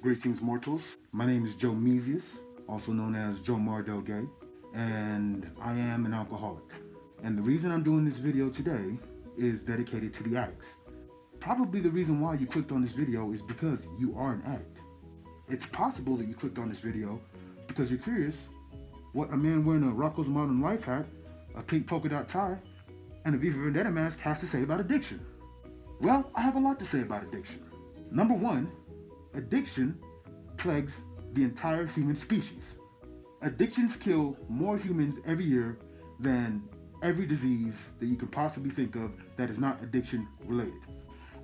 Greetings, mortals. My name is Jomeezius, also known as Jomeezius, and I am an alcoholic. And the reason I'm doing this video today is dedicated to the addicts. Probably the reason why you clicked on this video is because you are an addict. It's possible that you clicked on this video because you're curious what a man wearing a Rocco's Modern Life hat, a pink polka dot tie, and a V for Vendetta mask has to say about addiction. Well, I have a lot to say about addiction. Number one, addiction plagues the entire human species. Addictions kill more humans every year than every disease that you could possibly think of that is not addiction related.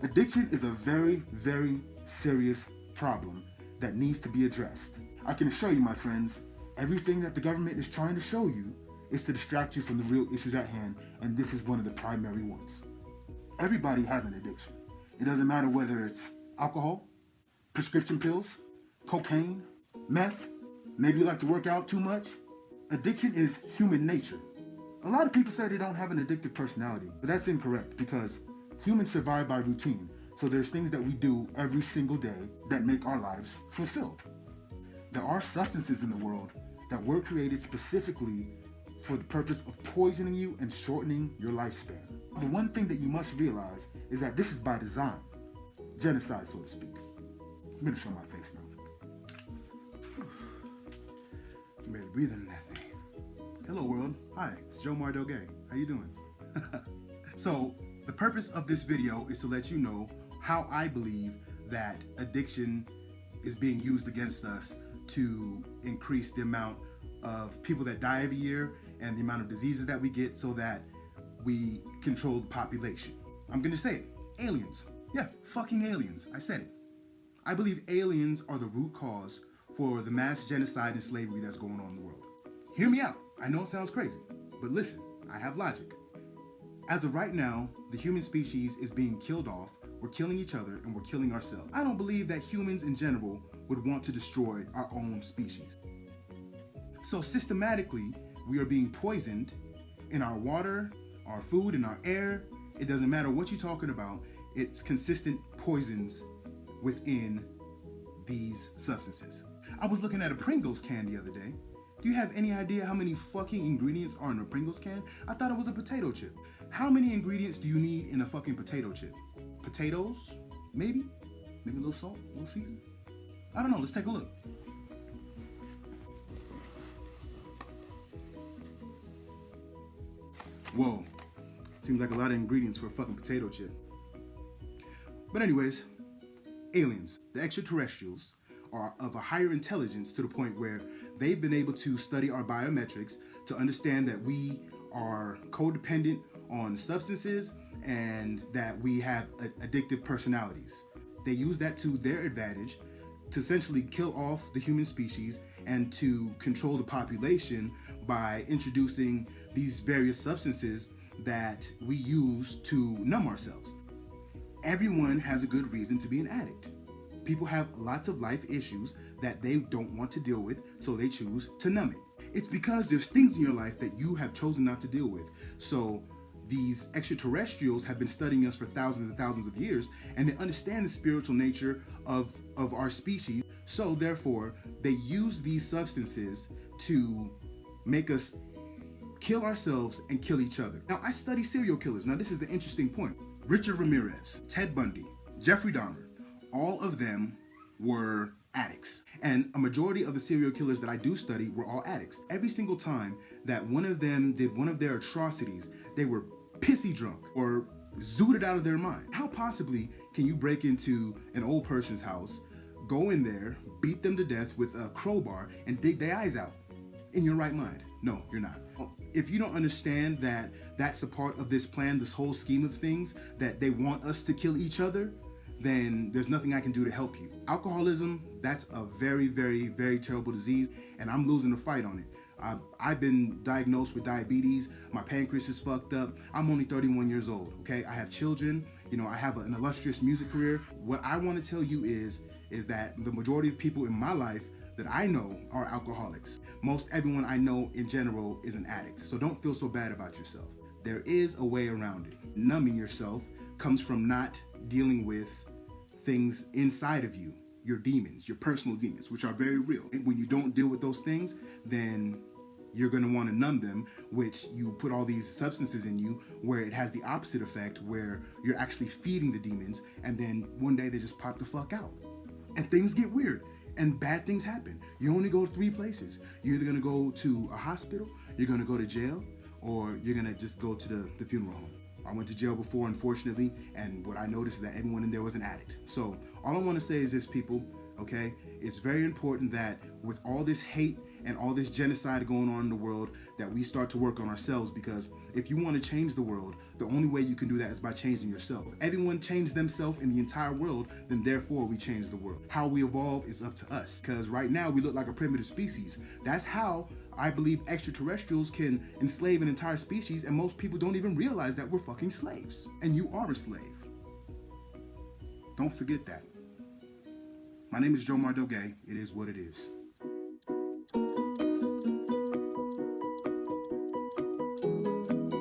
Addiction is a very, very serious problem that needs to be addressed. I can assure you, my friends, everything that the government is trying to show you is to distract you from the real issues at hand, and this is one of the primary ones. Everybody has an addiction. It doesn't matter whether it's alcohol, prescription pills, cocaine, meth, maybe you like to work out too much. Addiction is human nature. A lot of people say they don't have an addictive personality, but that's incorrect because humans survive by routine. So there's things that we do every single day that make our lives fulfilled. There are substances in the world that were created specifically for the purpose of poisoning you and shortening your lifespan. The one thing that you must realize is that this is by design. Genocide, so to speak. I'm gonna show my face now. You made a breathe in that thing. Hello world, hi, it's Jomeezius. How you doing? So, the purpose of this video is to let you know how I believe that addiction is being used against us to increase the amount of people that die every year and the amount of diseases that we get so that we control the population. I'm gonna say it, aliens. Yeah, fucking aliens, I said it. I believe aliens are the root cause for the mass genocide and slavery that's going on in the world. Hear me out, I know it sounds crazy, but listen, I have logic. As of right now, the human species is being killed off, we're killing each other, and we're killing ourselves. I don't believe that humans in general would want to destroy our own species. So systematically, we are being poisoned in our water, our food, and our air. It doesn't matter what you're talking about, it's consistent poisons within these substances. I was looking at a Pringles can the other day. Do you have any idea how many fucking ingredients are in a Pringles can? I thought it was a potato chip. How many ingredients do you need in a fucking potato chip? Potatoes? Maybe? Maybe a little salt, a little season? I don't know, let's take a look. Whoa, seems like a lot of ingredients for a fucking potato chip. But anyways, aliens, the extraterrestrials, are of a higher intelligence to the point where they've been able to study our biometrics to understand that we are codependent on substances and that we have addictive personalities. They use that to their advantage to essentially kill off the human species and to control the population by introducing these various substances that we use to numb ourselves. Everyone has a good reason to be an addict. People have lots of life issues that they don't want to deal with, so they choose to numb it. It's because there's things in your life that you have chosen not to deal with. So these extraterrestrials have been studying us for thousands and thousands of years, and they understand the spiritual nature of our species. So therefore, they use these substances to make us kill ourselves and kill each other. Now, I study serial killers. Now, this is the interesting point. Richard Ramirez, Ted Bundy, Jeffrey Dahmer, all of them were addicts. And a majority of the serial killers that I do study were all addicts. Every single time that one of them did one of their atrocities, they were pissy drunk or zooted out of their mind. How possibly can you break into an old person's house, go in there, beat them to death with a crowbar, and dig their eyes out in your right mind? No, you're not. If you don't understand that that's a part of this plan, this whole scheme of things, that they want us to kill each other, then there's nothing I can do to help you. Alcoholism, that's a very, very, very terrible disease, and I'm losing the fight on it. I've been diagnosed with diabetes. My pancreas is fucked up. I'm only 31 years old, okay? I have children. You know, I have an illustrious music career. What I want to tell you is that the majority of people in my life that I know are alcoholics. Most everyone I know in general is an addict, so don't feel so bad about yourself. There is a way around it. Numbing yourself comes from not dealing with things inside of you. your demons, your personal demons, which are very real. And when you don't deal with those things, then you're going to want to numb them, which you put all these substances in you where it has the opposite effect, where you're actually feeding the demons, and then one day they just pop the fuck out. And things get weird, and bad things happen. You only go to 3 places. You're either going to go to a hospital, you're going to go to jail, or you're going to just go to the funeral home. I went to jail before, unfortunately, and what I noticed is that everyone in there was an addict. So all I want to say is this, people, okay? It's very important that with all this hate and all this genocide going on in the world, that we start to work on ourselves, because if you want to change the world, the only way you can do that is by changing yourself. If everyone changed themselves in the entire world, then therefore we change the world. How we evolve is up to us, because right now we look like a primitive species. That's how I believe extraterrestrials can enslave an entire species, and most people don't even realize that we're fucking slaves. And you are a slave. Don't forget that. My name is Joe Gay. It is what it is.